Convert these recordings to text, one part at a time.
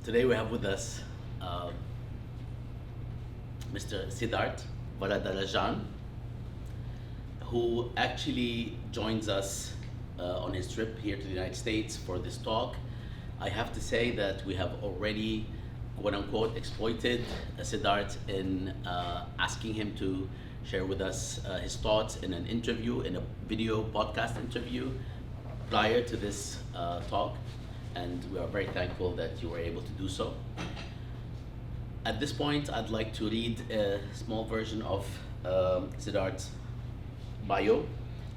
Today we have with us uh, Mr. Siddharth Varadarajan, who actually joins us on his trip here to the United States for this talk. I have to say that we have already, quote unquote, exploited Siddharth in asking him to share with us his thoughts in an interview, in a video podcast interview prior to this talk. And we are very thankful that you were able to do so. At this point, I'd like to read a small version of Siddharth's bio,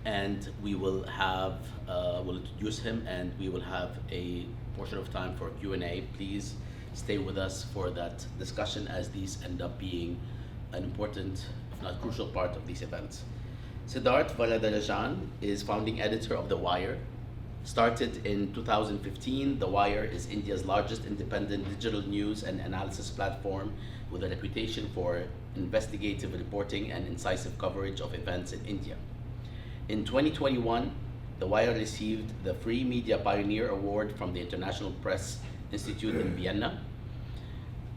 and we will have, we'll introduce him, and we will have a portion of time for Q&A. Please stay with us for that discussion, as these end up being an important, if not crucial, part of these events. Siddharth Varadarajan is founding editor of The Wire. Started in 2015, The Wire is India's largest independent digital news and analysis platform with a reputation for investigative reporting and incisive coverage of events in India. In 2021, The Wire received the Free Media Pioneer Award from the International Press Institute in Vienna.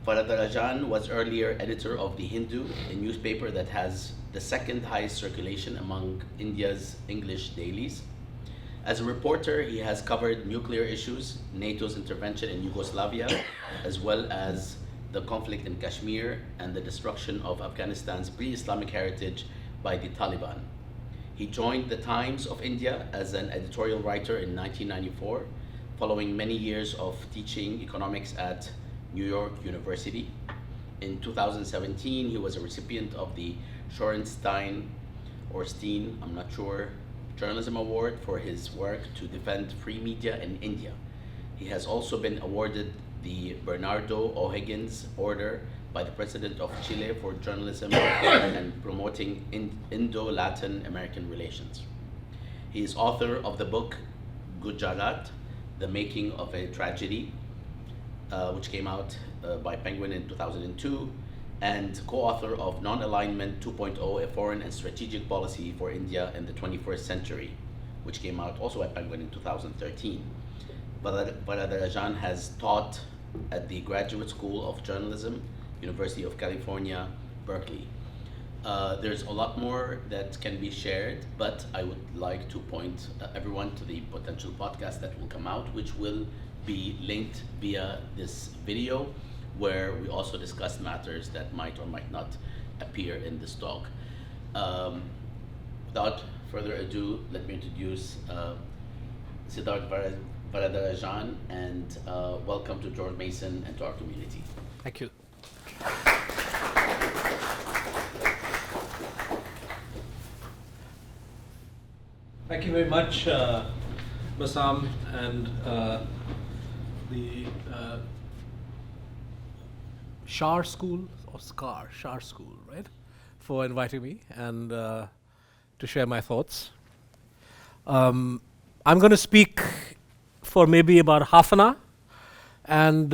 Varadarajan was earlier editor of The Hindu, a newspaper that has the second highest circulation among India's English dailies. As a reporter, he has covered nuclear issues, NATO's intervention in Yugoslavia, as well as the conflict in Kashmir and the destruction of Afghanistan's pre-Islamic heritage by the Taliban. He joined the Times of India as an editorial writer in 1994, following many years of teaching economics at New York University. In 2017, he was a recipient of the Shorenstein or Steen, I'm not sure, Journalism Award for his work to defend free media in India. He has also been awarded the Bernardo O'Higgins Order by the President of Chile for journalism and promoting Indo-Latin American relations. He is author of the book Gujarat, The Making of a Tragedy, which came out by Penguin in 2002, and co-author of Non-Alignment 2.0, a foreign and strategic policy for India in the 21st century, which came out also at Penguin in 2013. Varadarajan has taught at the Graduate School of Journalism, University of California, Berkeley. There's a lot more that can be shared, but I would like to point everyone to the potential podcast that will come out, which will be linked via this video, where we also discuss matters that might or might not appear in this talk. Without further ado, let me introduce Siddharth Varadarajan, and welcome to George Mason and to our community. Thank you. Thank you very much, Bassam, and the Shar School, or Shar School, right, for inviting me and to share my thoughts. I'm going to speak for maybe about half an hour, and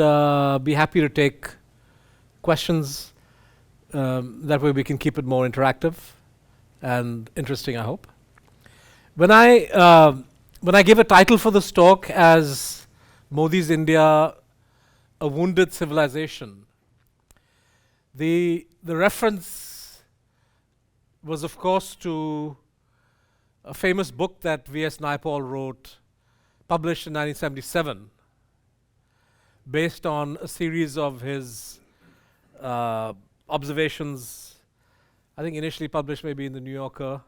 be happy to take questions. That way we can keep it more interactive and interesting, I hope. When I gave a title for this talk as Modi's India, a Wounded Civilization, the reference was, of course, to a famous book that V.S. Naipaul wrote, published in 1977, based on a series of his observations, I think initially published maybe in the New Yorker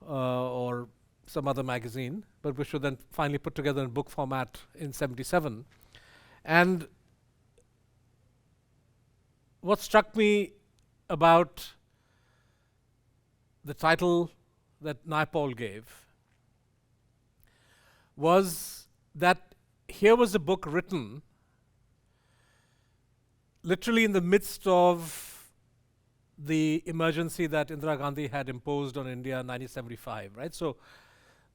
or some other magazine, but which were then finally put together in book format in 77. And what struck me about the title that Naipaul gave was that here was a book written literally in the midst of the emergency that Indira Gandhi had imposed on India in 1975, right? So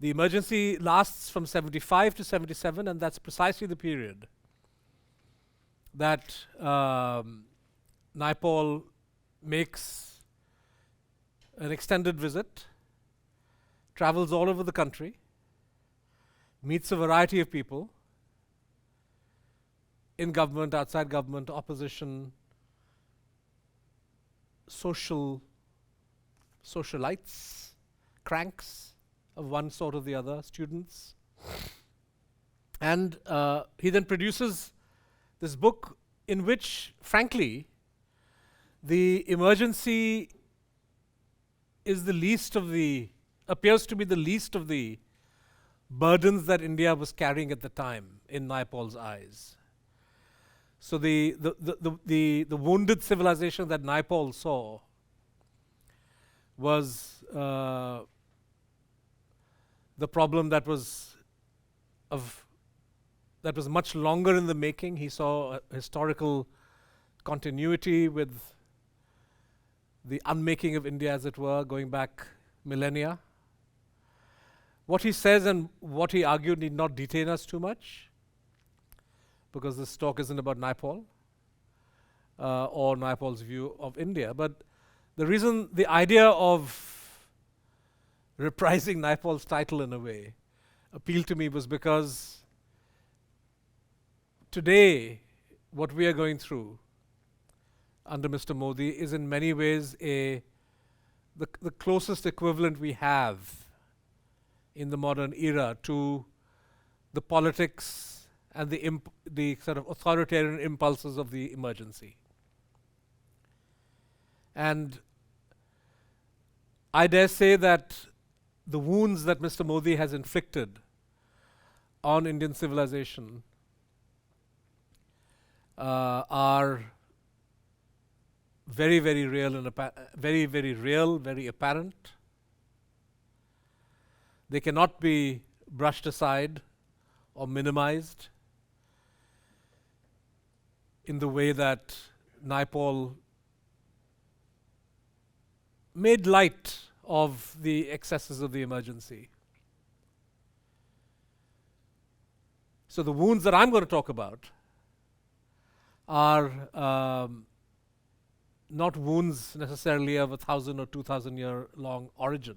the emergency lasts from 75 to 77, and that's precisely the period that Naipaul makes an extended visit, travels all over the country, meets a variety of people, in government, outside government, opposition, socialites, cranks of one sort or the other, students. And he then produces this book in which, frankly, the emergency is the least of the, appears to be the least of the burdens that India was carrying at the time in Naipaul's eyes. So the wounded civilization that Naipaul saw was the problem that was much longer in the making. He saw a historical continuity with the unmaking of India, as it were, going back millennia. What he says and what he argued need not detain us too much, because this talk isn't about Naipaul or Naipaul's view of India. But the reason, the idea of reprising Naipaul's title in a way appealed to me was because today what we are going through under Mr. Modi is in many ways the closest equivalent we have in the modern era to the politics and the sort of authoritarian impulses of the emergency. And I dare say that the wounds that Mr. Modi has inflicted on Indian civilization are very, very real and very, very real, very apparent. They cannot be brushed aside or minimized in the way that Naipaul made light of the excesses of the emergency. So the wounds that I'm going to talk about are not wounds necessarily of 1,000 or 2,000 year long origin,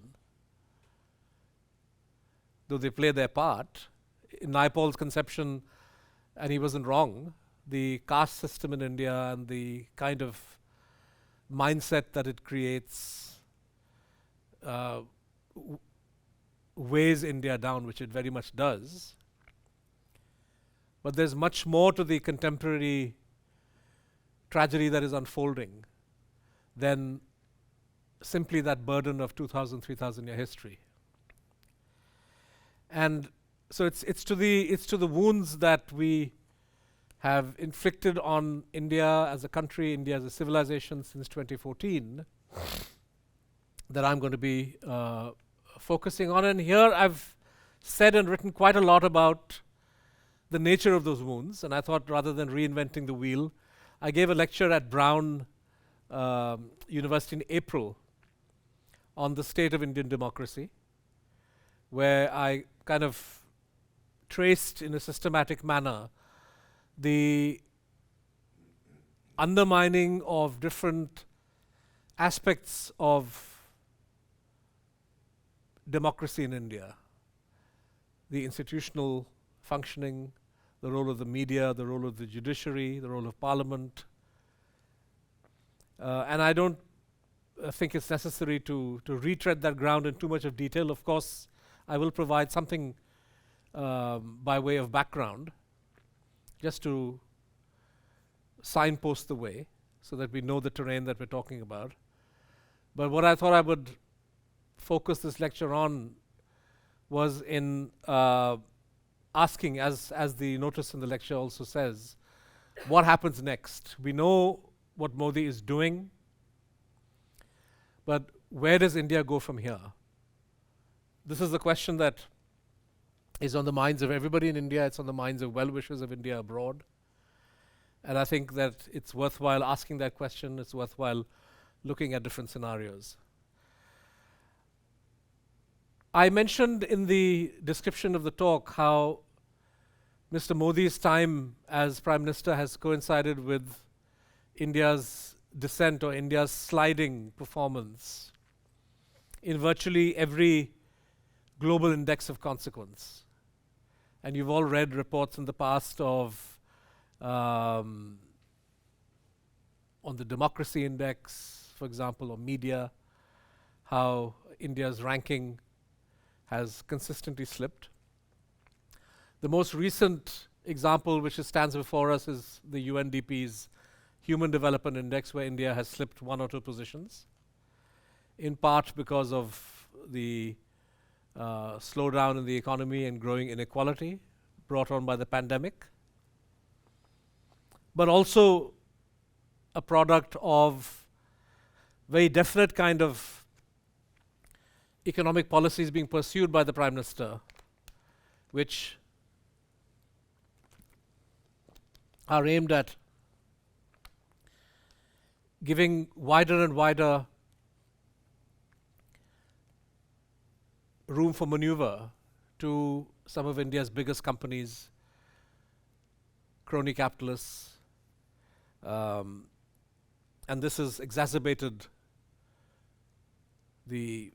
though they play their part. In Naipaul's conception, and he wasn't wrong, the caste system in India and the kind of mindset that it creates weighs India down, which it very much does. But there's much more to the contemporary tragedy that is unfolding than simply that burden of 2,000, 3,000 year history. And so it's to the wounds that we have inflicted on India as a country, India as a civilization since 2014 that I'm going to be focusing on. And here I've said and written quite a lot about the nature of those wounds, and I thought rather than reinventing the wheel, I gave a lecture at Brown University in April on the state of Indian democracy, where I kind of traced in a systematic manner the undermining of different aspects of democracy in India, the institutional functioning, the role of the media, the role of the judiciary, the role of parliament. And I don't think it's necessary to retread that ground in too much of detail. Of course, I will provide something by way of background, just to signpost the way so that we know the terrain that we're talking about. But what I thought I would focus this lecture on was in asking, as the notice in the lecture also says, what happens next? We know what Modi is doing, but where does India go from here? This is the question that is on the minds of everybody in India. It's on the minds of well-wishers of India abroad. And I think that it's worthwhile asking that question. It's worthwhile looking at different scenarios. I mentioned in the description of the talk how Mr. Modi's time as Prime Minister has coincided with India's descent or India's sliding performance in virtually every global index of consequence. And you've all read reports in the past of on the democracy index, for example, or media, how India's ranking has consistently slipped. The most recent example which stands before us is the UNDP's Human Development Index, where India has slipped 1 or 2 positions, in part because of the slowdown in the economy and growing inequality brought on by the pandemic, but also a product of very definite kind of economic policies being pursued by the Prime Minister, which are aimed at giving wider and wider room for maneuver to some of India's biggest companies, crony capitalists, and this has exacerbated the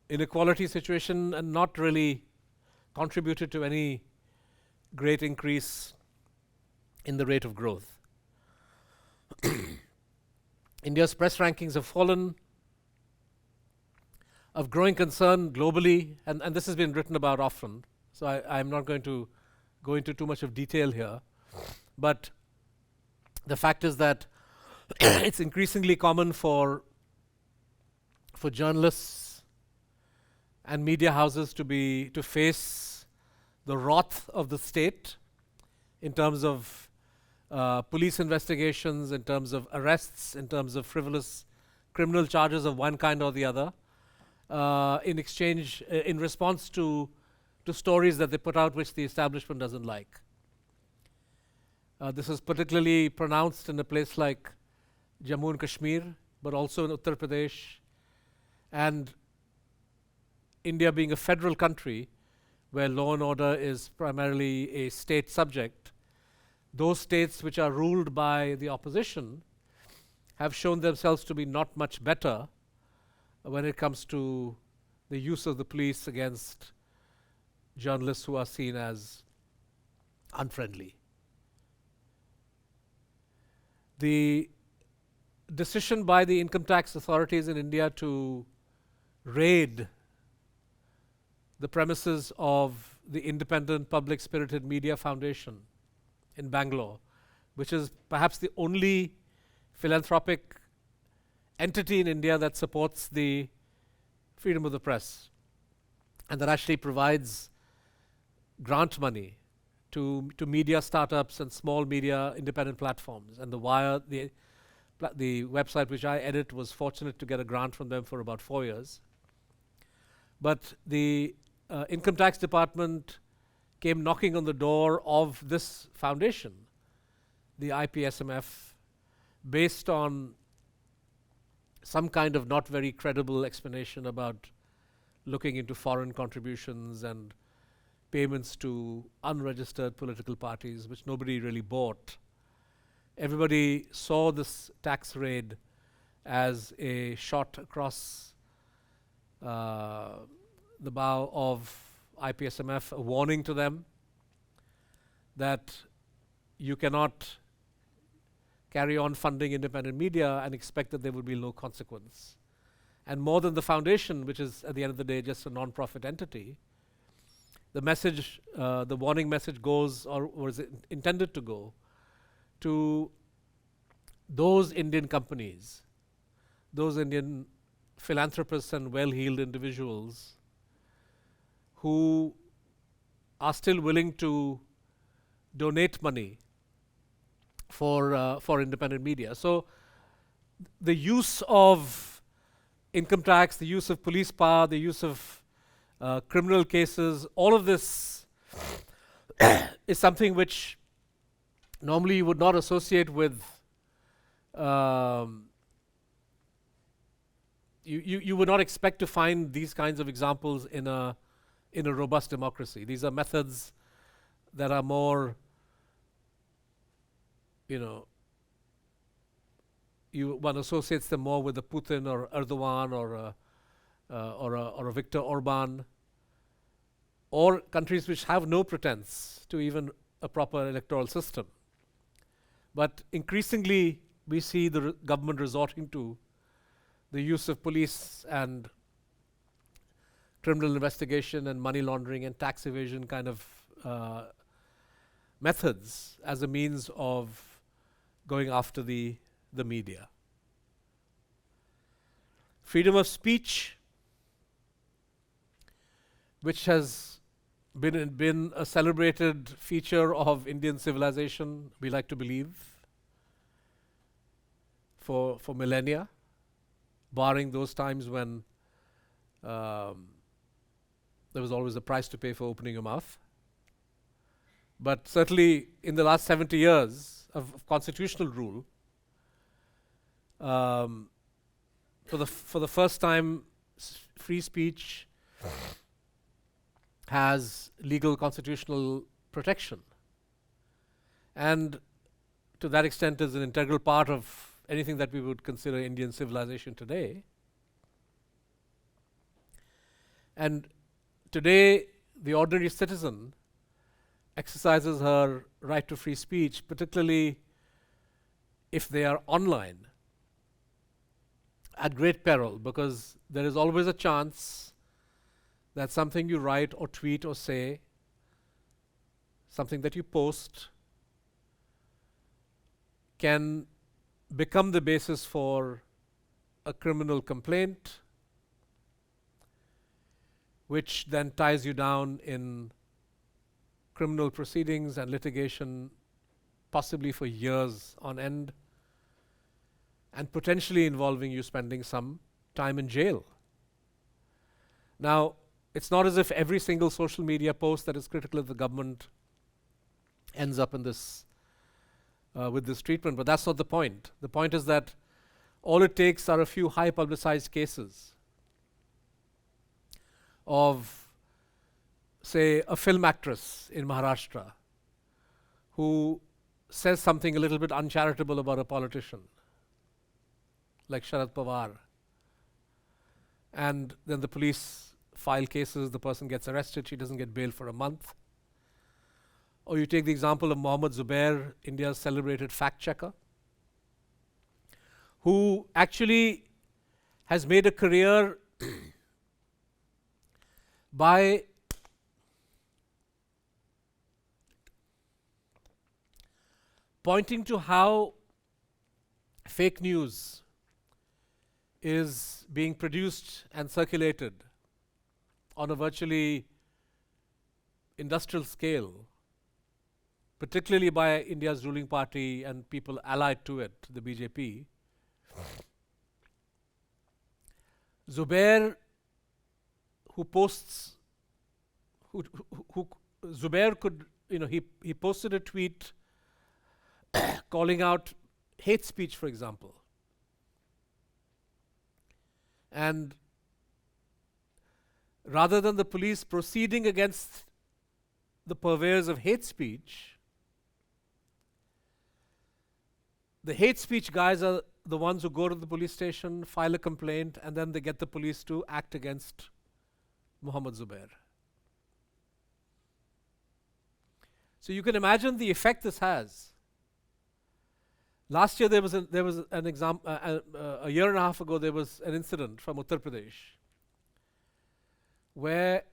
inequality situation and not really contributed to any great increase in the rate of growth. India's press rankings have fallen, of growing concern globally, and this has been written about often, so I'm not going to go into too much of detail here, but the fact is that it's increasingly common for journalists and media houses to face the wrath of the state in terms of police investigations, in terms of arrests, in terms of frivolous criminal charges of one kind or the other, in exchange, in response to stories that they put out which the establishment doesn't like. This is particularly pronounced in a place like Jammu and Kashmir, but also in Uttar Pradesh, and India being a federal country where law and order is primarily a state subject. Those states which are ruled by the opposition have shown themselves to be not much better when it comes to the use of the police against journalists who are seen as unfriendly. The decision by the income tax authorities in India to raid the premises of the Independent Public Spirited Media Foundation in Bangalore, which is perhaps the only philanthropic entity in India that supports the freedom of the press and that actually provides grant money to media startups and small media independent platforms. And The Wire, the website which I edit, was fortunate to get a grant from them for about 4 years. But the income tax department came knocking on the door of this foundation, the IPSMF, based on some kind of not very credible explanation about looking into foreign contributions and payments to unregistered political parties, which nobody really bought. Everybody saw this tax raid as a shot across the bow of IPSMF, a warning to them that you cannot carry on funding independent media and expect that there will be no consequence. And more than the foundation, which is at the end of the day just a non-profit entity, the message, the warning message goes, or was intended to go, to those Indian companies, those Indian philanthropists and well-heeled individuals who are still willing to donate money for independent media. So the use of income tax, the use of police power, the use of criminal cases, all of this is something which normally you would not associate with you would not expect to find these kinds of examples in a robust democracy. These are methods that are more, one associates them more with a Putin or Erdogan or a Viktor Orban, or countries which have no pretense to even a proper electoral system. But increasingly, we see the government resorting to the use of police and criminal investigation and money laundering and tax evasion kind of methods as a means of going after the media. Freedom of speech, which has been a celebrated feature of Indian civilization, we like to believe, for millennia, barring those times when there was always a price to pay for opening your mouth. But certainly in the last 70 years of constitutional rule, for the first time, free speech has legal constitutional protection, and to that extent is an integral part of anything that we would consider Indian civilization today. And today, the ordinary citizen exercises her right to free speech, particularly if they are online, at great peril, because there is always a chance that something you write or tweet or say, something that you post, can become the basis for a criminal complaint, which then ties you down in criminal proceedings and litigation, possibly for years on end, and potentially involving you spending some time in jail. Now, it's not as if every single social media post that is critical of the government ends up in this with this treatment, but that's not the point. The point is that all it takes are a few high publicized cases of, say, a film actress in Maharashtra who says something a little bit uncharitable about a politician, like Sharad Pawar, and then the police file cases, the person gets arrested, she doesn't get bail for a month. Or you take the example of Mohammed Zubair, India's celebrated fact checker, who actually has made a career by pointing to how fake news is being produced and circulated on a virtually industrial scale, particularly by India's ruling party and people allied to it, the BJP. Zubair, Zubair could, he posted a tweet calling out hate speech, for example. And rather than the police proceeding against the purveyors of hate speech, the hate speech guys are the ones who go to the police station, file a complaint, and then they get the police to act against Mohammed Zubair. So you can imagine the effect this has. Last year there was an example. A year and a half ago there was an incident from Uttar Pradesh where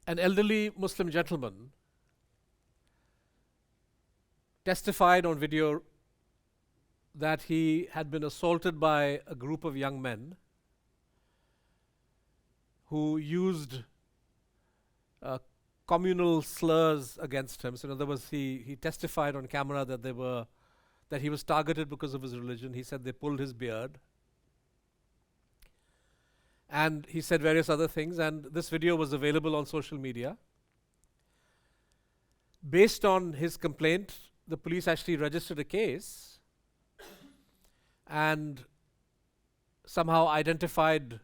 an elderly Muslim gentleman testified on video that he had been assaulted by a group of young men who used communal slurs against him. So in other words, he testified on camera that he was targeted because of his religion. He said they pulled his beard. And he said various other things, and this video was available on social media. Based on his complaint, the police actually registered a case and somehow identified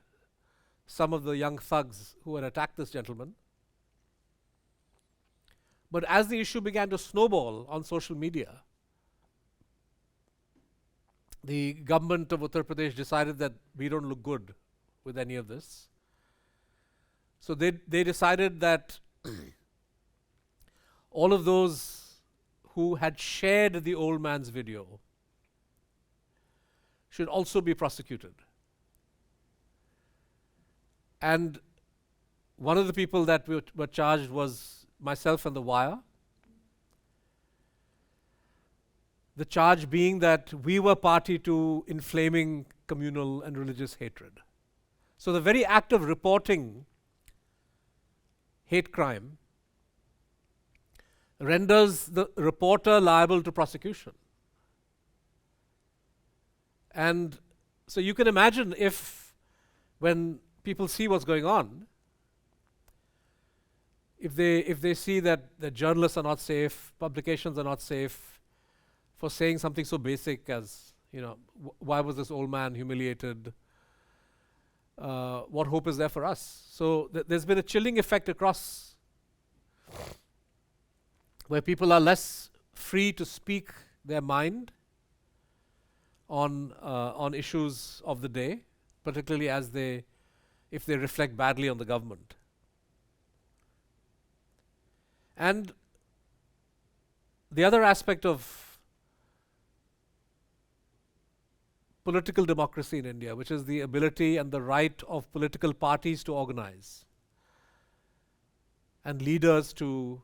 some of the young thugs who had attacked this gentleman. But as the issue began to snowball on social media, the government of Uttar Pradesh decided that we don't look good with any of this. So they decided that all of those who had shared the old man's video should also be prosecuted. And one of the people that were charged was myself and The Wire. The charge being that we were party to inflaming communal and religious hatred. So the very act of reporting hate crime renders the reporter liable to prosecution. And so you can imagine if, when people see what's going on, if they see that the journalists are not safe, publications are not safe for saying something so basic as, why was this old man humiliated? What hope is there for us? So there's been a chilling effect across, where people are less free to speak their mind on issues of the day, particularly if they reflect badly on the government. And the other aspect of political democracy in India, which is the ability and the right of political parties to organize and leaders to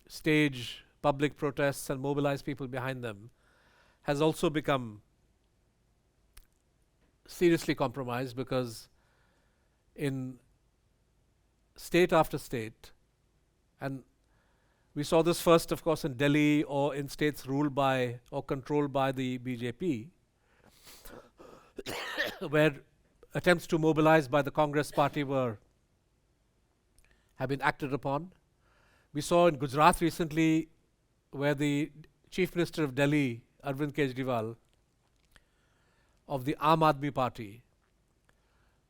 stage public protests and mobilize people behind them, has also become seriously compromised, because in state after state, and we saw this first, of course, in Delhi or in states ruled by or controlled by the BJP, where attempts to mobilize by the Congress party have been acted upon. We saw in Gujarat recently, where the Chief Minister of Delhi, Arvind Kejriwal, of the Aam Aadmi Party,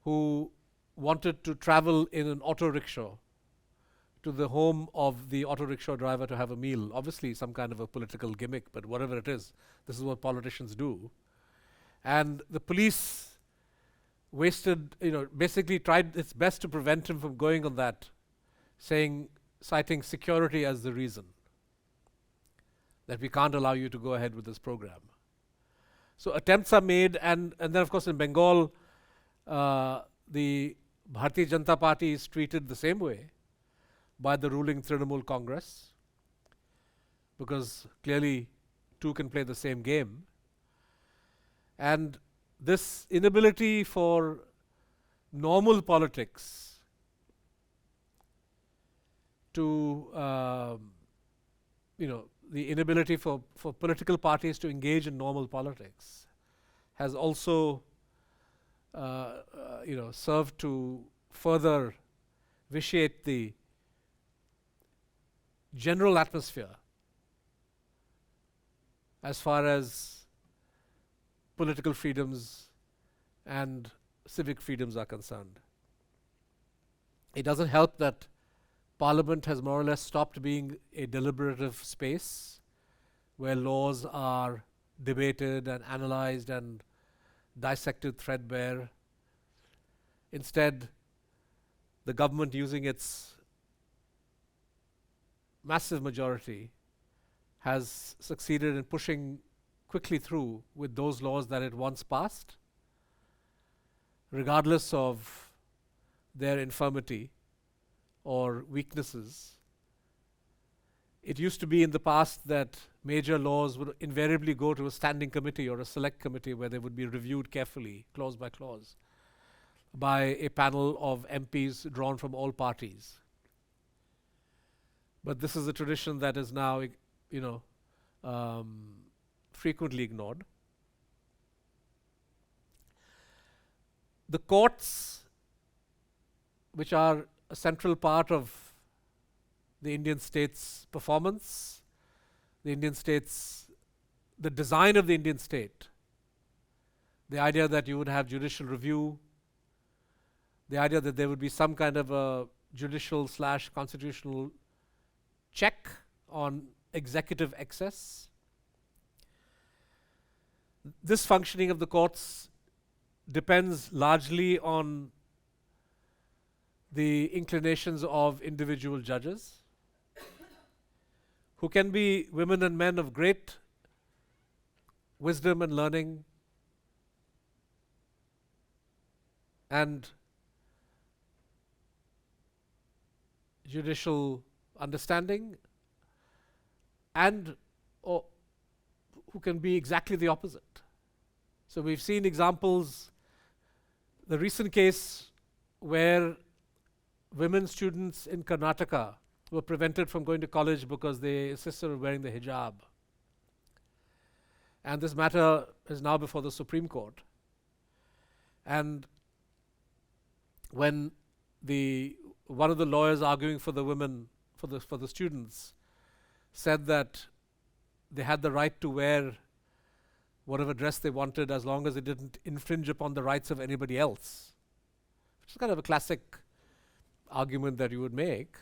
who wanted to travel in an auto rickshaw to the home of the auto rickshaw driver to have a meal. Obviously some kind of a political gimmick, but whatever it is, this is what politicians do. And the police basically tried its best to prevent him from going on that, citing security as the reason that we can't allow you to go ahead with this program. So attempts are made, and then of course in Bengal, the Bharatiya Janata Party is treated the same way by the ruling Trinamool Congress, because clearly two can play the same game. And this inability for normal politics to, the inability for political parties to engage in normal politics has also, served to further vitiate the general atmosphere as far as political freedoms and civic freedoms are concerned. It doesn't help that Parliament has more or less stopped being a deliberative space where laws are debated and analyzed and dissected threadbare. Instead, the government, using its massive majority, has succeeded in pushing quickly through with those laws that it once passed, regardless of their infirmity or weaknesses. It used to be in the past that major laws would invariably go to a standing committee or a select committee, where they would be reviewed carefully, clause by clause, by a panel of MPs drawn from all parties. But this is a tradition that is now, frequently ignored. The courts, which are a central part of the Indian state's performance, the design of the Indian state, the idea that you would have judicial review, the idea that there would be some kind of a judicial/constitutional check on executive excess. This functioning of the courts depends largely on the inclinations of individual judges. who can be women and men of great wisdom and learning and judicial understanding, and or who can be exactly the opposite. So we've seen examples, the recent case where women students in Karnataka were prevented from going to college because they insisted on wearing the hijab. And this matter is now before the Supreme Court. And when one of the lawyers arguing for the women, for the students, said that they had the right to wear whatever dress they wanted as long as it didn't infringe upon the rights of anybody else, which is kind of a classic argument that you would make.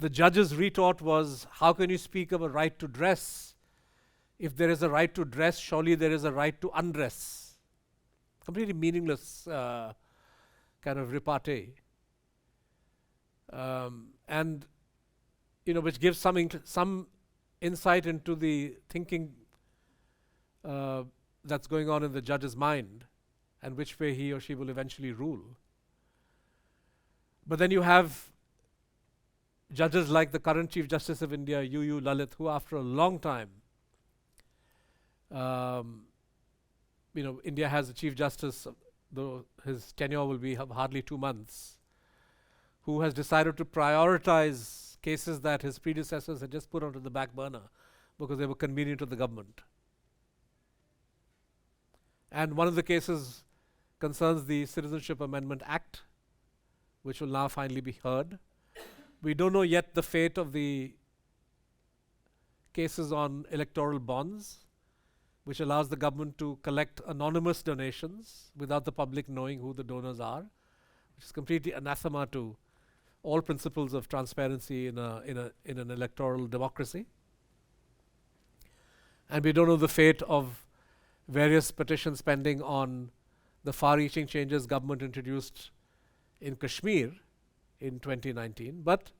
The judge's retort was, how can you speak of a right to dress? If there is a right to dress, surely there is a right to undress. Completely meaningless kind of repartee. And which gives some insight into the thinking that's going on in the judge's mind and which way he or she will eventually rule. But then you have judges like the current Chief Justice of India, U. Lalit, who after a long time, India has a Chief Justice, though his tenure will be hardly 2 months, who has decided to prioritize cases that his predecessors had just put onto the back burner because they were convenient to the government. And one of the cases concerns the Citizenship Amendment Act, which will now finally be heard. We don't know yet the fate of the cases on electoral bonds, which allows the government to collect anonymous donations without the public knowing who the donors are, which is completely anathema to all principles of transparency in an electoral democracy. And we don't know the fate of various petitions pending on the far-reaching changes government introduced in Kashmir in 2019. But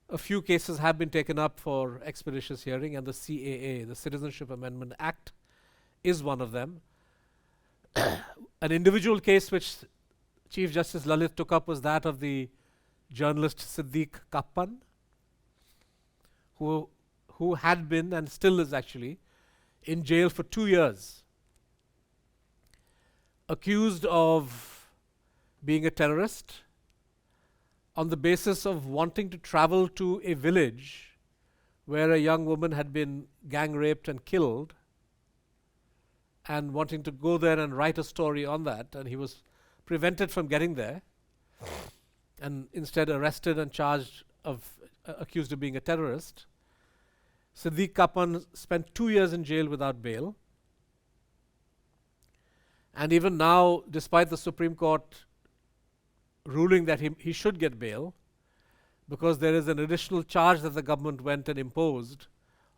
a few cases have been taken up for expeditious hearing, and the CAA, the Citizenship Amendment Act, is one of them. An individual case which Chief Justice Lalit took up was that of the journalist Siddique Kappan, who had been and still is actually in jail for 2 years, accused of being a terrorist on the basis of wanting to travel to a village where a young woman had been gang raped and killed, and wanting to go there and write a story on that, and he was prevented from getting there and instead arrested and charged accused of being a terrorist. Siddique Kappan spent 2 years in jail without bail. And even now, despite the Supreme Court ruling that he should get bail, because there is an additional charge that the government went and imposed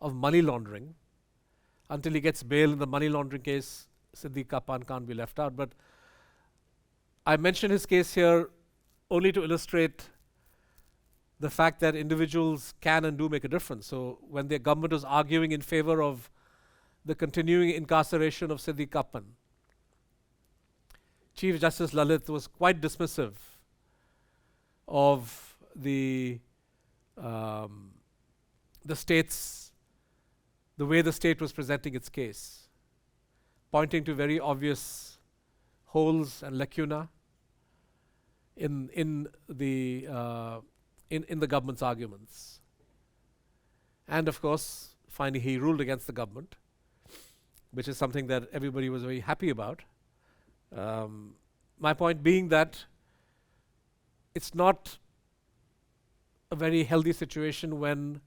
of money laundering, until he gets bail in the money laundering case, Siddique Kappan can't be left out. But I mention his case here only to illustrate the fact that individuals can and do make a difference. So when the government was arguing in favor of the continuing incarceration of Siddique Kappan, Chief Justice Lalit was quite dismissive of the way the state was presenting its case, pointing to very obvious holes and lacuna in the government's arguments. And of course, finally he ruled against the government, which is something that everybody was very happy about. My point being that it's not a very healthy situation when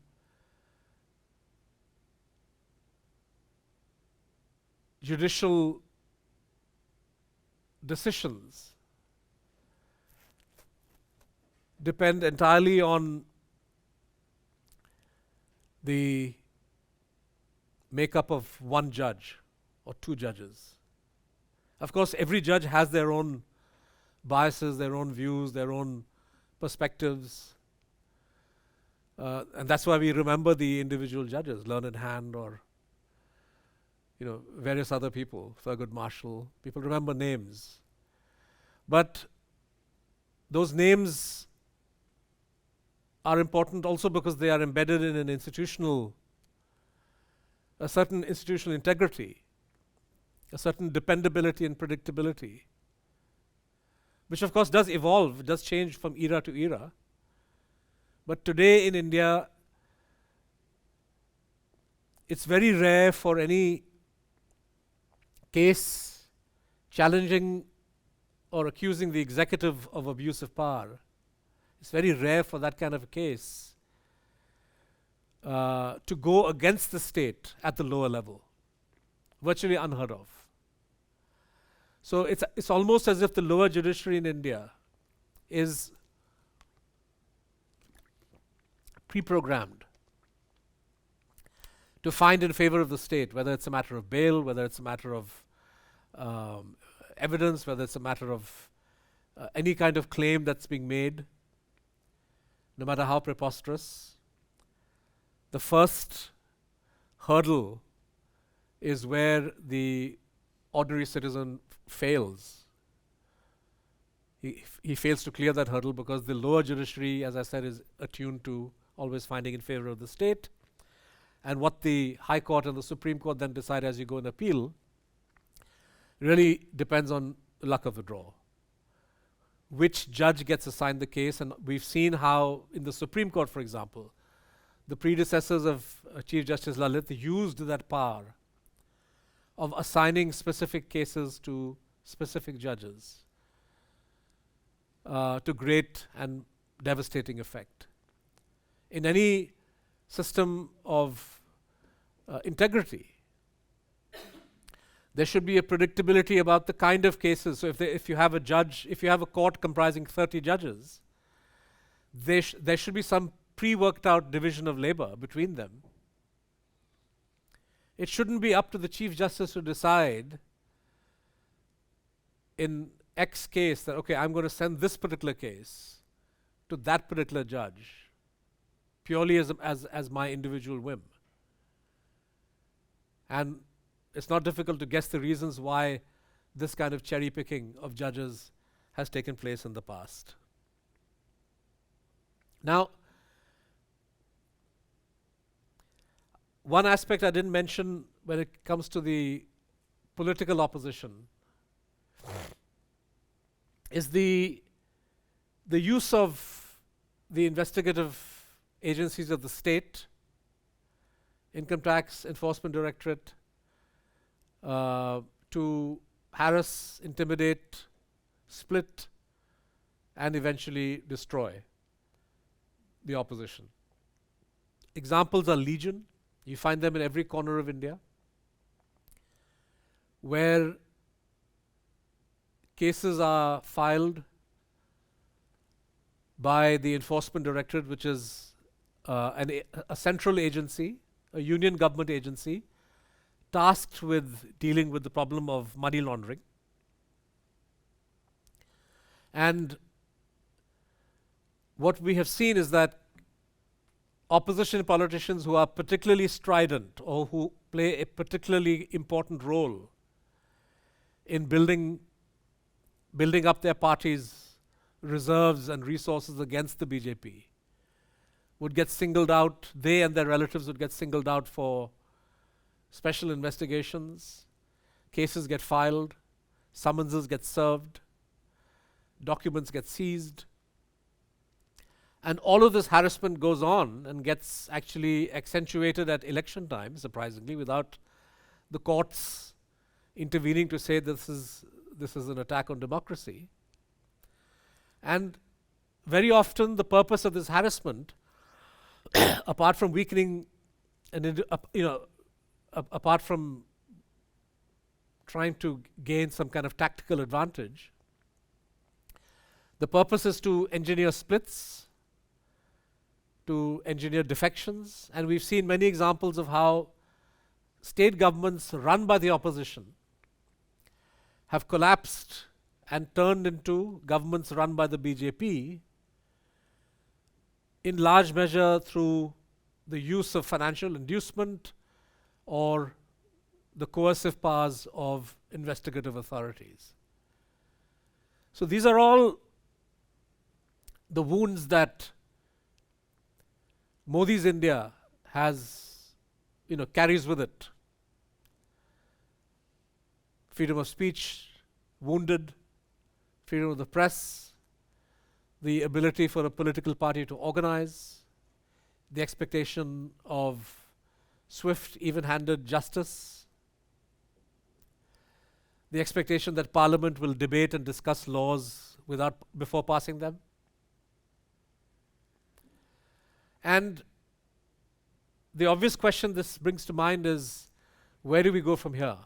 judicial decisions depend entirely on the makeup of one judge or two judges. Of course, every judge has their own biases, their own views, their own perspectives. And that's why we remember the individual judges, Learned Hand or various other people, Thurgood Marshall. People remember names. But those names are important also because they are embedded in a certain institutional integrity, a certain dependability and predictability, which of course does evolve, does change from era to era. But today in India, it's very rare for any case challenging or accusing the executive of abuse of power. It's very rare for that kind of a case to go against the state at the lower level. Virtually unheard of. So it's almost as if the lower judiciary in India is pre-programmed to find in favor of the state, whether it's a matter of bail, whether it's a matter of evidence, whether it's a matter of any kind of claim that's being made, no matter how preposterous. The first hurdle is where the ordinary citizen fails. He fails to clear that hurdle because the lower judiciary, as I said, is attuned to always finding in favor of the state. And what the High Court and the Supreme Court then decide as you go and appeal really depends on the luck of the draw. Which judge gets assigned the case, and we've seen how in the Supreme Court, for example, the predecessors of Chief Justice Lalit used that power of assigning specific cases to specific judges to great and devastating effect. In any system of integrity, there should be a predictability about the kind of cases. So if you have a court comprising 30 judges, there should be some pre-worked out division of labor between them. It shouldn't be up to the Chief Justice to decide in X case that, okay, I'm going to send this particular case to that particular judge purely as my individual whim. And it's not difficult to guess the reasons why this kind of cherry picking of judges has taken place in the past. Now, one aspect I didn't mention when it comes to the political opposition is the use of the investigative agencies of the state, Income Tax Enforcement Directorate, to harass, intimidate, split, and eventually destroy the opposition. Examples are legion. You find them in every corner of India, where cases are filed by the Enforcement Directorate, which is a central agency, a union government agency, tasked with dealing with the problem of money laundering. And what we have seen is that opposition politicians who are particularly strident or who play a particularly important role in building up their party's reserves and resources against the BJP would get singled out. They and their relatives would get singled out for special investigations. Cases get filed, summonses get served, documents get seized. And all of this harassment goes on and gets actually accentuated at election time, surprisingly, without the courts intervening to say this is an attack on democracy. And very often the purpose of this harassment, apart from weakening, apart from trying to gain some kind of tactical advantage, the purpose is to engineer splits, to engineer defections, and we've seen many examples of how state governments run by the opposition have collapsed and turned into governments run by the BJP in large measure through the use of financial inducement or the coercive powers of investigative authorities. So these are all the wounds that Modi's India carries with it. Freedom of speech wounded, freedom of the press, the ability for a political party to organize, the expectation of swift, even-handed justice, the expectation that Parliament will debate and discuss laws before passing them. And the obvious question this brings to mind is, where do we go from here?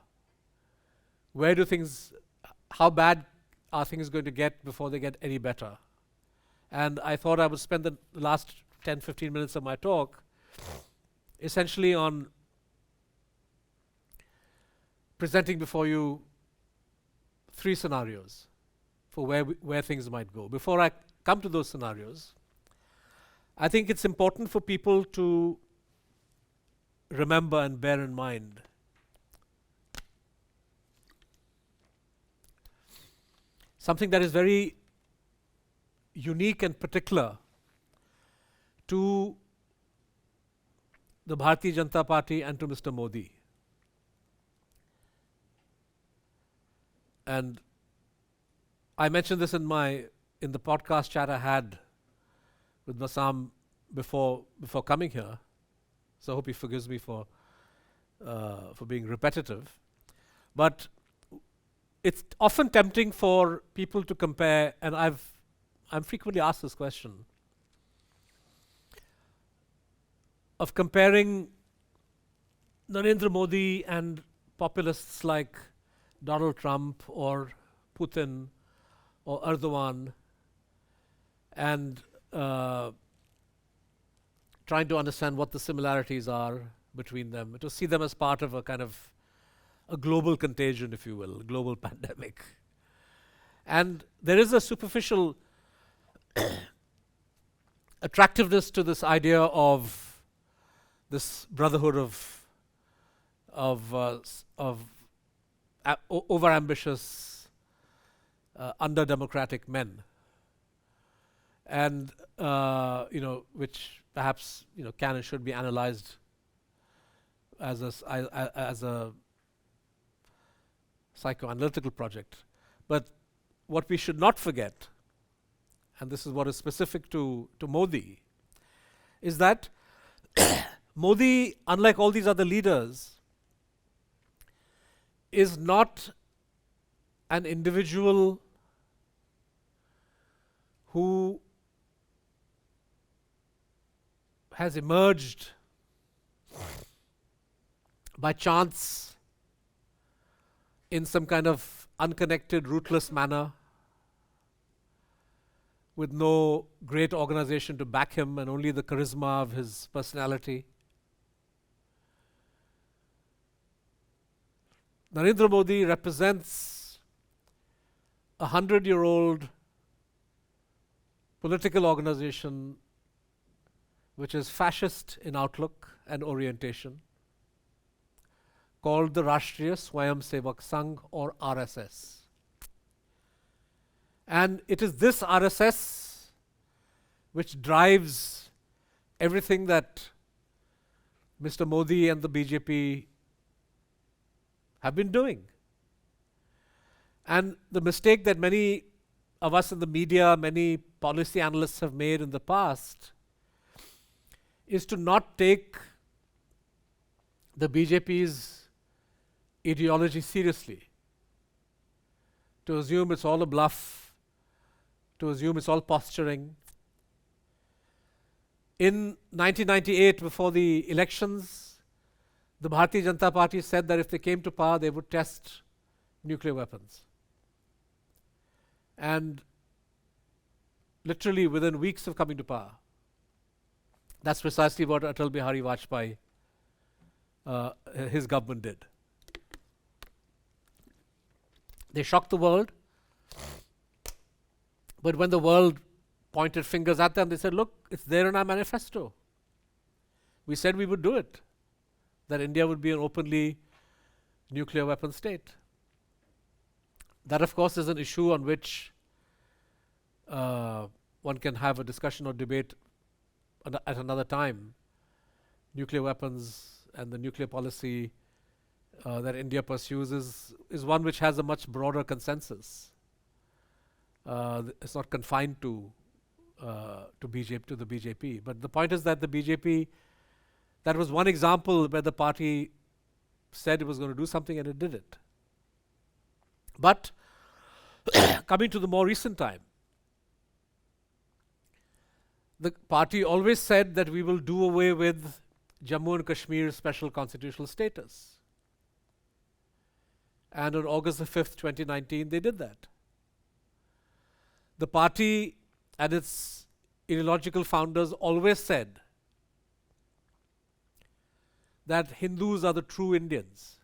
How bad are things going to get before they get any better? And I thought I would spend the last 10-15 minutes of my talk essentially on presenting before you 3 scenarios for where things might go. Before I come to those scenarios, I think it's important for people to remember and bear in mind something that is very unique and particular to the Bharatiya Janata Party and to Mr. Modi. And I mentioned this in the podcast chat I had with Bassam before coming here. So I hope he forgives me for being repetitive. But it's often tempting for people to compare, and I'm frequently asked this question, of comparing Narendra Modi and populists like Donald Trump or Putin or Erdogan, and trying to understand what the similarities are between them, to see them as part of a kind of a global contagion, if you will, a global pandemic. And there is a superficial attractiveness to this idea of this brotherhood of over-ambitious, under-democratic men, and which perhaps can and should be analyzed as a psychoanalytical project. But what we should not forget, and this is what is specific to Modi, is that Modi, unlike all these other leaders, is not an individual who has emerged by chance in some kind of unconnected, rootless manner, with no great organization to back him and only the charisma of his personality. Narendra Modi represents a 100-year-old political organization which is fascist in outlook and orientation, called the Rashtriya Swayamsevak Sangh, or RSS. And it is this RSS which drives everything that Mr. Modi and the BJP have been doing. And the mistake that many of us in the media, many policy analysts have made in the past, is to not take the BJP's ideology seriously, to assume it's all a bluff, to assume it's all posturing. In 1998, before the elections, the Bharatiya Janata Party said that if they came to power, they would test nuclear weapons. And literally within weeks of coming to power, that's precisely what Atal Bihari Vajpayee, his government did. They shocked the world, but when the world pointed fingers at them. They said, look, it's there in our manifesto. We said we would do it, that India would be an openly nuclear weapon state. That, of course, is an issue on which one can have a discussion or debate at another time. Nuclear weapons and the nuclear policy that India pursues is one which has a much broader consensus. It's not confined to the BJP. But the point is that the BJP, that was one example where the party said it was going to do something and it did it. But coming to the more recent time, the party always said that we will do away with Jammu and Kashmir's special constitutional status. And on August the 5th, 2019, they did that. The party and its ideological founders always said that Hindus are the true Indians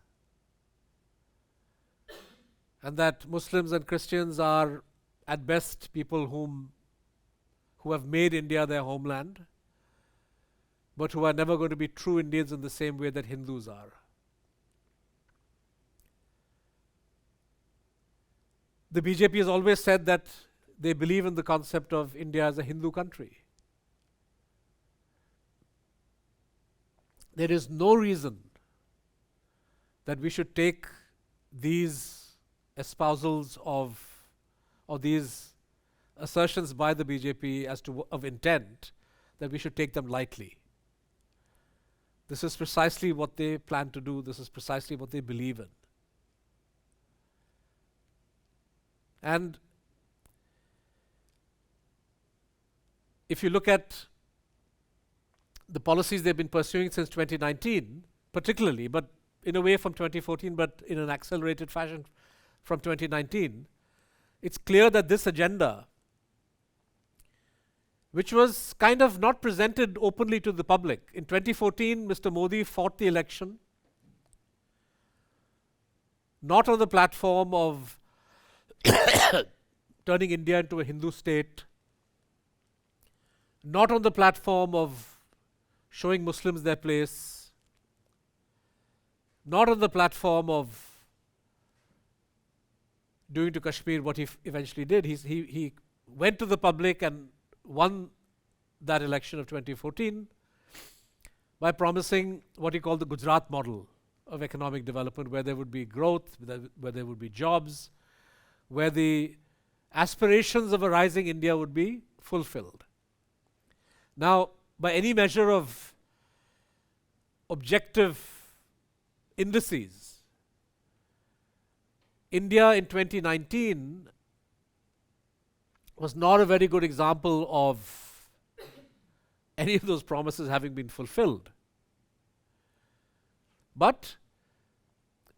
and that Muslims and Christians are at best people who have made India their homeland, but who are never going to be true Indians in the same way that Hindus are. The BJP has always said that they believe in the concept of India as a Hindu country. There is no reason that we should take these espousals of these assertions by the BJP as to of intent, that we should take them lightly. This is precisely what they plan to do. This is precisely what they believe in. And if you look at the policies they've been pursuing since 2019, particularly, but in a way from 2014, but in an accelerated fashion from 2019, it's clear that this agenda, which was kind of not presented openly to the public. In 2014, Mr. Modi fought the election, not on the platform of turning India into a Hindu state, not on the platform of showing Muslims their place, not on the platform of doing to Kashmir what he eventually did. He went to the public and won that election of 2014 by promising what he called the Gujarat model of economic development, where there would be growth, where there would be jobs, where the aspirations of a rising India would be fulfilled. Now, by any measure of objective indices, India in 2019 was not a very good example of any of those promises having been fulfilled. But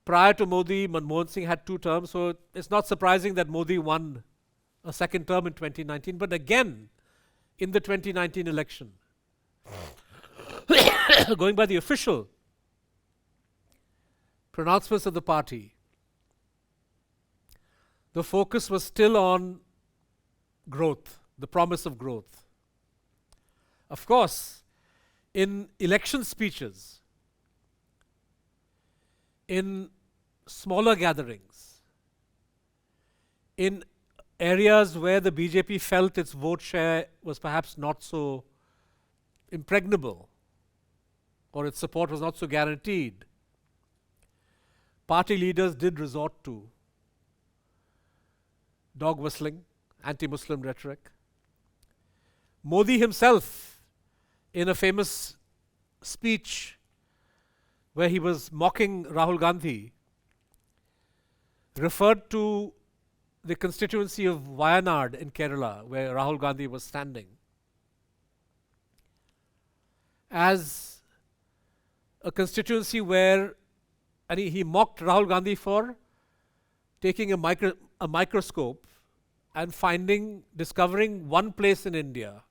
prior to Modi, Manmohan Singh had 2 terms, so it's not surprising that Modi won a second term in 2019. But again, in the 2019 election, going by the official pronouncements of the party, the focus was still on growth, the promise of growth. Of course, in election speeches, in smaller gatherings, in areas where the BJP felt its vote share was perhaps not so impregnable, or its support was not so guaranteed, party leaders did resort to dog whistling, anti-Muslim rhetoric. Modi himself, in a famous speech where he was mocking Rahul Gandhi, referred to the constituency of Wayanad in Kerala, where Rahul Gandhi was standing, as a constituency where, and he mocked Rahul Gandhi for taking a microscope and discovering one place in India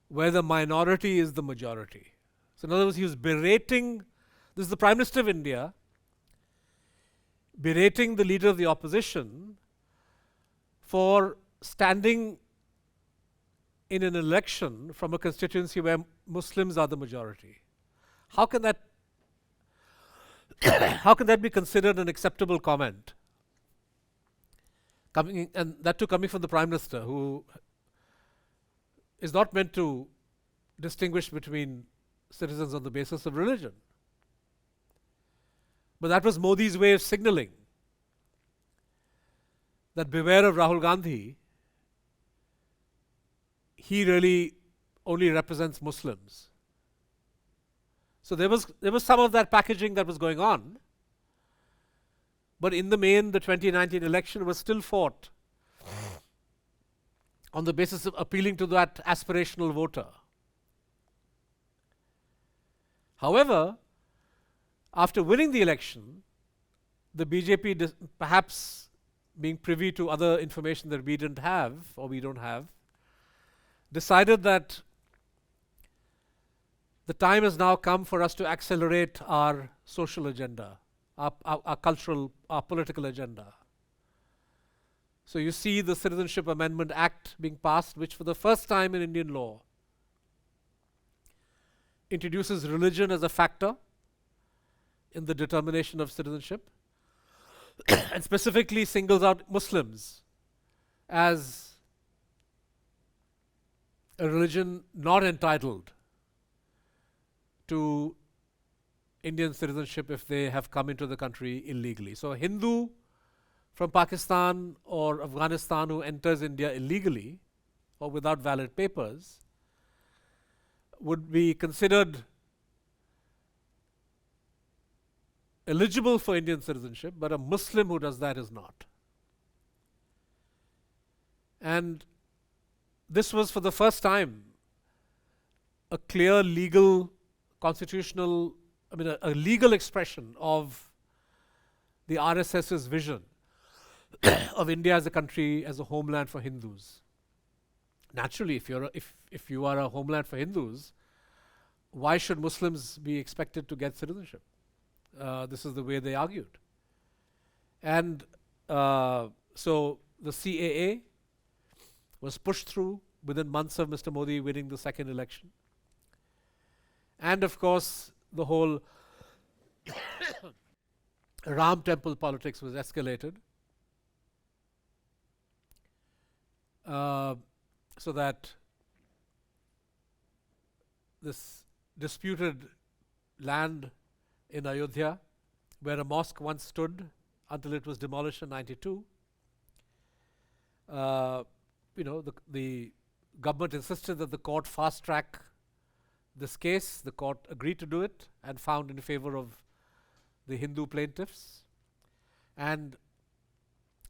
where the minority is the majority. So in other words, he was berating, this is the Prime Minister of India, berating the leader of the opposition for standing in an election from a constituency where Muslims are the majority. How can that how can that be considered an acceptable comment? And that too coming from the Prime Minister, who is not meant to distinguish between citizens on the basis of religion. But that was Modi's way of signaling that beware of Rahul Gandhi. He really only represents Muslims. So there was some of that packaging that was going on. But in the main, the 2019 election was still fought on the basis of appealing to that aspirational voter. However, after winning the election, the BJP, perhaps being privy to other information that we didn't have, or we don't have, decided that the time has now come for us to accelerate our social agenda, our cultural, our political agenda. So you see the Citizenship Amendment Act being passed, which for the first time in Indian law introduces religion as a factor in the determination of citizenship and specifically singles out Muslims as a religion not entitled to Indian citizenship if they have come into the country illegally. So a Hindu from Pakistan or Afghanistan who enters India illegally or without valid papers would be considered eligible for Indian citizenship, but a Muslim who does that is not. And this was for the first time a clear legal, constitutional, a legal expression of the RSS's vision of India as a country, as a homeland for Hindus. Naturally, if you are a homeland for Hindus, why should Muslims be expected to get citizenship? This is the way they argued. And so the CAA was pushed through within months of Mr. Modi winning the second election. And of course, the whole Ram temple politics was escalated. So that this disputed land in Ayodhya, where a mosque once stood until it was demolished in 92, the government insisted that the court fast track this case. The court agreed to do it and found in favor of the Hindu plaintiffs. And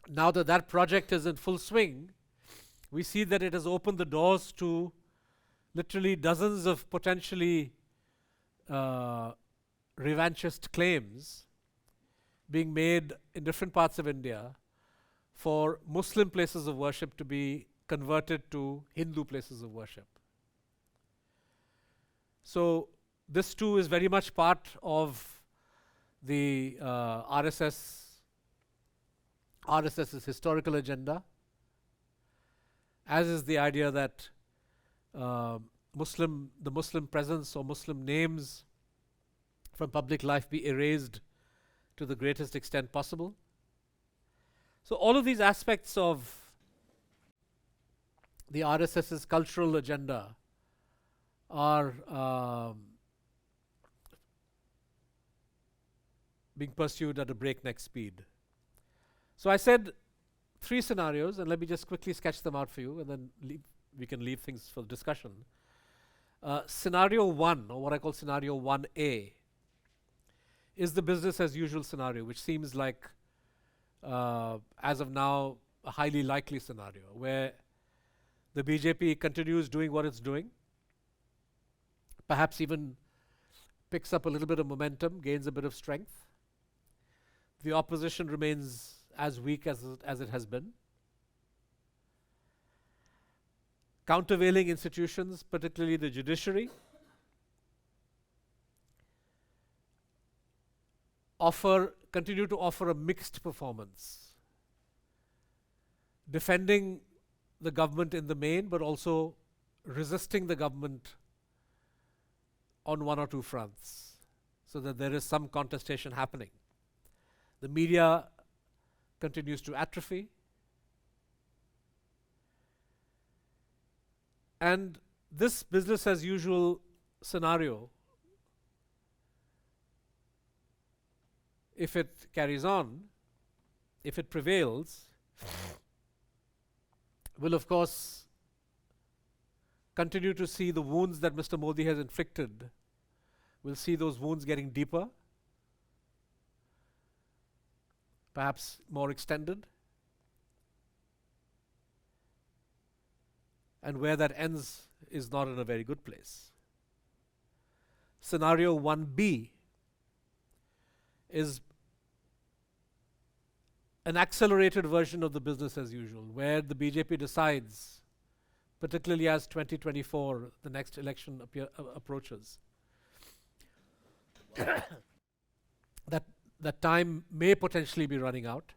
now that that project is in full swing, we see that it has opened the doors to literally dozens of potentially revanchist claims being made in different parts of India for Muslim places of worship to be converted to Hindu places of worship. So this too is very much part of the RSS's historical agenda, as is the idea that the Muslim presence or Muslim names from public life be erased to the greatest extent possible. So all of these aspects of the RSS's cultural agenda are being pursued at a breakneck speed. So I said 3 scenarios, and let me just quickly sketch them out for you, and then we can leave things for discussion. Scenario 1, or what I call scenario 1A, is the business as usual scenario, which seems like, as of now, a highly likely scenario, where the BJP continues doing what it's doing, perhaps even picks up a little bit of momentum, gains a bit of strength. The opposition remains as weak as it has been. Countervailing institutions, particularly the judiciary, continue to offer a mixed performance, defending the government in the main, but also resisting the government on one or two fronts, so that there is some contestation happening. The media continues to atrophy, and this business as usual scenario, if it carries on, if it prevails, will of course continue to see the wounds that Mr. Modi has inflicted. We'll see those wounds getting deeper, perhaps more extended. And where that ends is not in a very good place. Scenario 1B is an accelerated version of the business as usual, where the BJP decides, particularly as 2024, the next election approaches, that time may potentially be running out,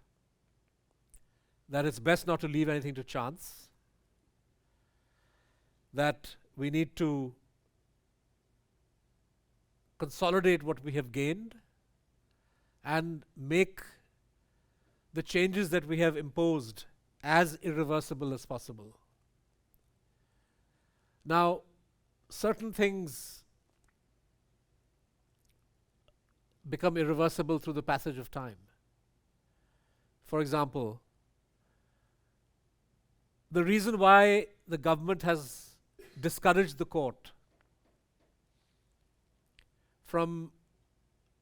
that it's best not to leave anything to chance, that we need to consolidate what we have gained and make the changes that we have imposed as irreversible as possible. Now, certain things become irreversible through the passage of time. For example, the reason why the government has discouraged the court from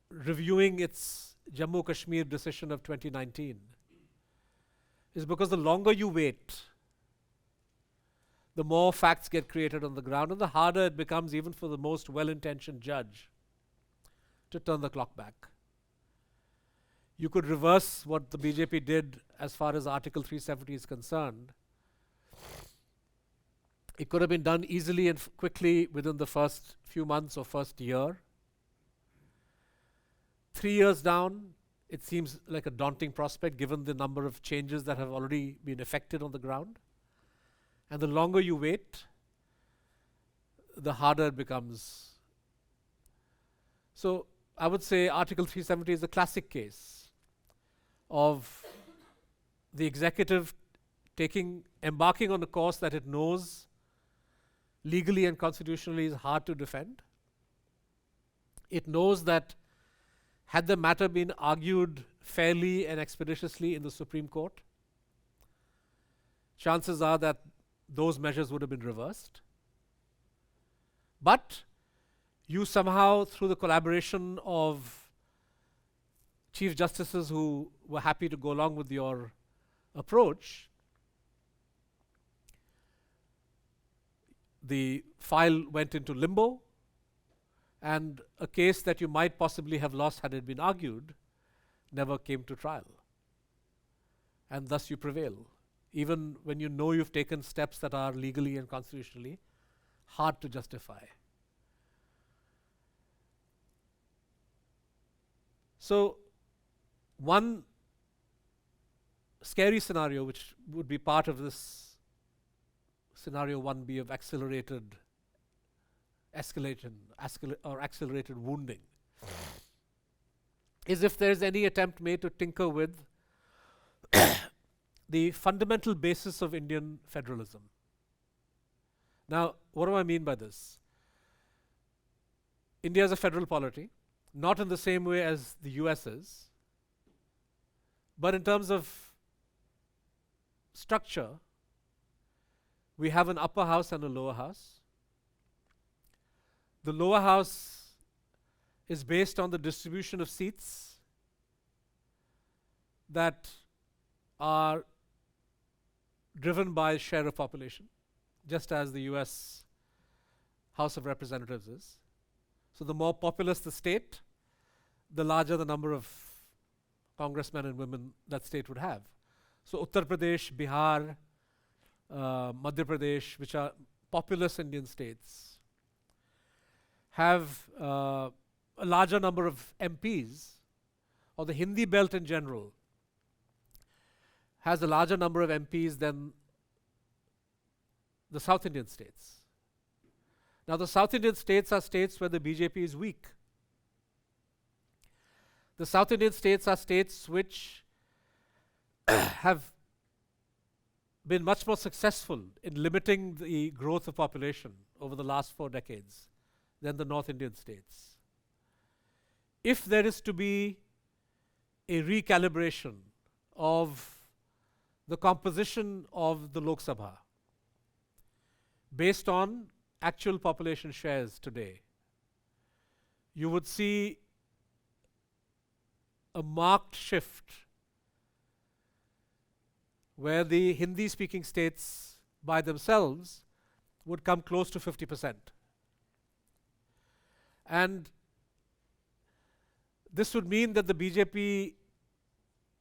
reviewing its Jammu Kashmir decision of 2019 is because the longer you wait, the more facts get created on the ground, and the harder it becomes even for the most well-intentioned judge to turn the clock back. You could reverse what the BJP did as far as Article 370 is concerned. It could have been done easily and quickly within the first few months or first year. 3 years down, it seems like a daunting prospect given the number of changes that have already been effected on the ground. And the longer you wait, the harder it becomes. So I would say Article 370 is a classic case of the executive embarking on a course that it knows legally and constitutionally is hard to defend. It knows that had the matter been argued fairly and expeditiously in the Supreme Court, chances are that those measures would have been reversed. But you somehow, through the collaboration of Chief Justices who were happy to go along with your approach, the file went into limbo, and a case that you might possibly have lost had it been argued never came to trial. And thus you prevail, even when you know you've taken steps that are legally and constitutionally hard to justify. So, one scary scenario, which would be part of this scenario 1B of accelerated escalation or accelerated wounding, is if there is any attempt made to tinker with the fundamental basis of Indian federalism. Now, what do I mean by this? India is a federal polity, not in the same way as the US is, but in terms of structure, we have an upper house and a lower house. The lower house is based on the distribution of seats that are driven by share of population, just as the US House of Representatives is. So the more populous the state, the larger the number of congressmen and women that state would have. So Uttar Pradesh, Bihar, Madhya Pradesh, which are populous Indian states, have a larger number of MPs, or the Hindi belt in general has a larger number of MPs than the South Indian states. Now, the South Indian states are states where the BJP is weak. The South Indian states are states which have been much more successful in limiting the growth of population over the last 4 decades than the North Indian states. If there is to be a recalibration of the composition of the Lok Sabha based on actual population shares today, you would see a marked shift where the Hindi-speaking states by themselves would come close to 50%. And this would mean that the BJP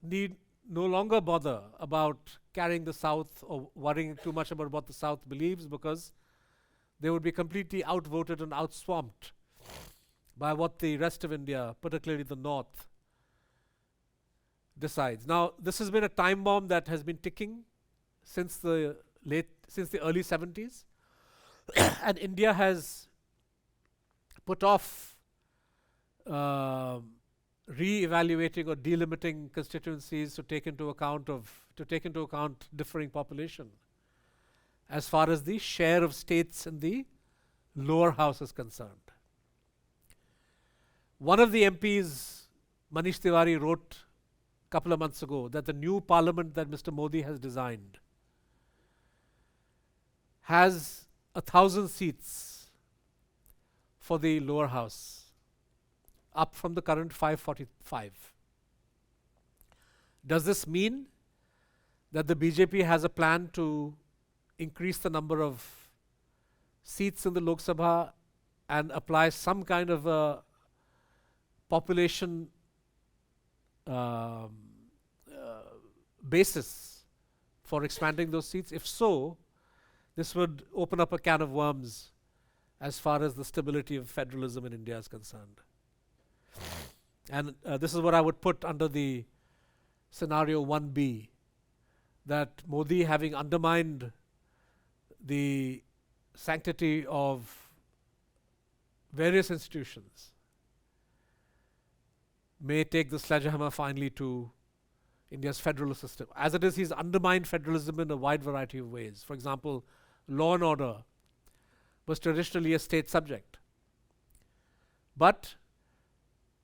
need no longer bother about carrying the South or worrying too much about what the South believes, because they would be completely outvoted and outswamped by what the rest of India, particularly the North, decides. Now, this has been a time bomb that has been ticking since the early 70s, and India has put off re-evaluating or delimiting constituencies to take into account differing population as far as the share of states in the lower house is concerned. One of the MPs, Manish Tiwari, wrote a couple of months ago that the new parliament that Mr. Modi has designed has 1,000 seats for the lower house, up from the current 545. Does this mean that the BJP has a plan to increase the number of seats in the Lok Sabha and apply some kind of a population basis for expanding those seats? If so, this would open up a can of worms as far as the stability of federalism in India is concerned. And this is what I would put under the scenario 1B, that Modi, having undermined the sanctity of various institutions, may take the sledgehammer finally to India's federal system. As it is, he's undermined federalism in a wide variety of ways. For example, law and order was traditionally a state subject. But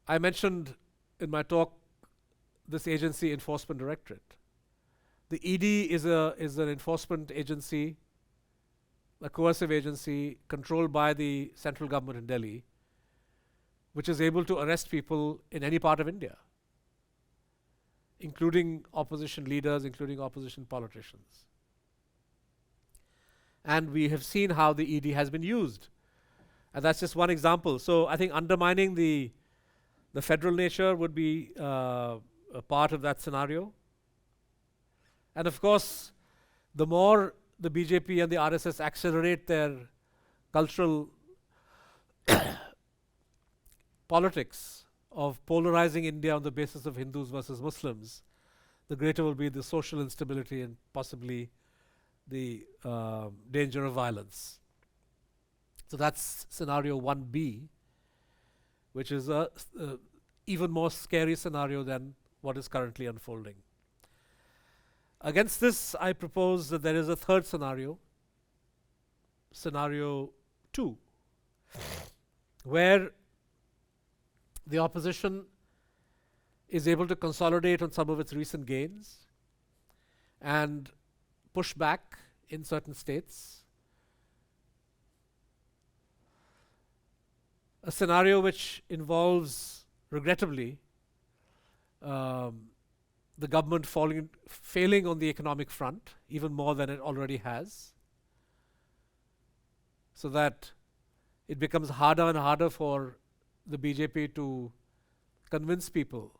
I mentioned in my talk this agency, Enforcement Directorate. The ED is an enforcement agency, a coercive agency controlled by the central government in Delhi, which is able to arrest people in any part of India, including opposition leaders, including opposition politicians. And we have seen how the ED has been used. And that's just one example. So I think undermining the federal nature would be a part of that scenario. And of course, the more the BJP and the RSS accelerate their cultural politics of polarizing India on the basis of Hindus versus Muslims, the greater will be the social instability and possibly the danger of violence. So that's scenario 1B, which is a even more scary scenario than what is currently unfolding. Against this, I propose that there is a third scenario, scenario 2, where the opposition is able to consolidate on some of its recent gains and push back in certain states. A scenario which involves, regrettably, the government failing on the economic front even more than it already has, so that it becomes harder and harder for the BJP to convince people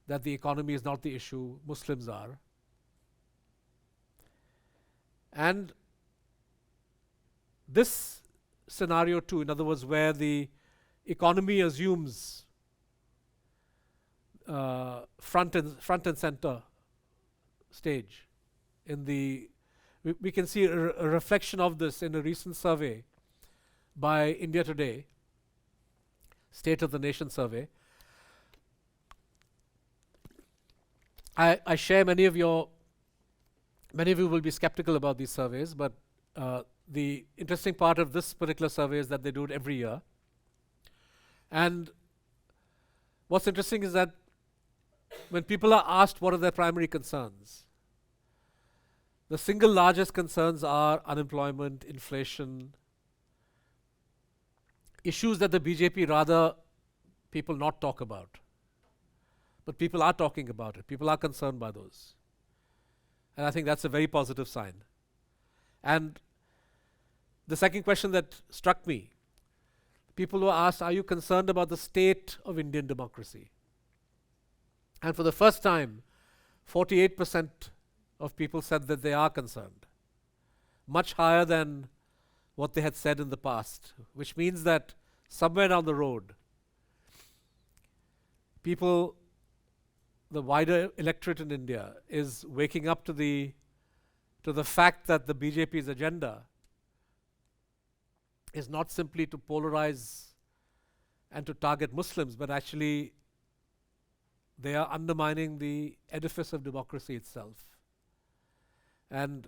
that the economy is not the issue, Muslims are. And this scenario 2, in other words, where the economy assumes front and center stage in the, we can see a reflection of this in a recent survey by India Today, State of the Nation survey. I share many of you will be skeptical about these surveys, but the interesting part of this particular survey is that they do it every year. And what's interesting is that when people are asked what are their primary concerns, the single largest concerns are unemployment, inflation, issues that the BJP rather people not talk about. But people are talking about it. People are concerned by those. And I think that's a very positive sign. And the second question that struck me, people were asked, are you concerned about the state of Indian democracy? And for the first time, 48% of people said that they are concerned, much higher than what they had said in the past, which means that somewhere down the road, people, the wider electorate in India, is waking up to the fact that the BJP's agenda is not simply to polarize and to target Muslims, but actually they are undermining the edifice of democracy itself. And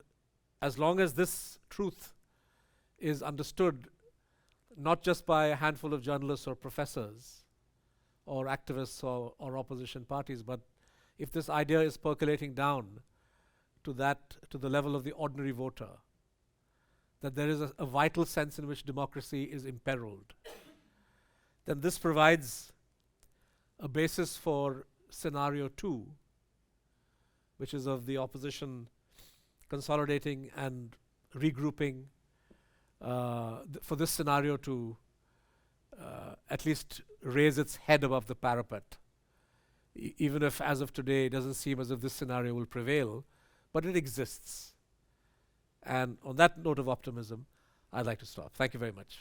as long as this truth is understood, not just by a handful of journalists or professors or activists or opposition parties, but if this idea is percolating down to the level of the ordinary voter, that there is a vital sense in which democracy is imperiled, then this provides a basis for scenario 2, which is of the opposition consolidating and regrouping, for this scenario to at least raise its head above the parapet. Even if, as of today, it doesn't seem as if this scenario will prevail, but it exists. And on that note of optimism, I'd like to stop. Thank you very much.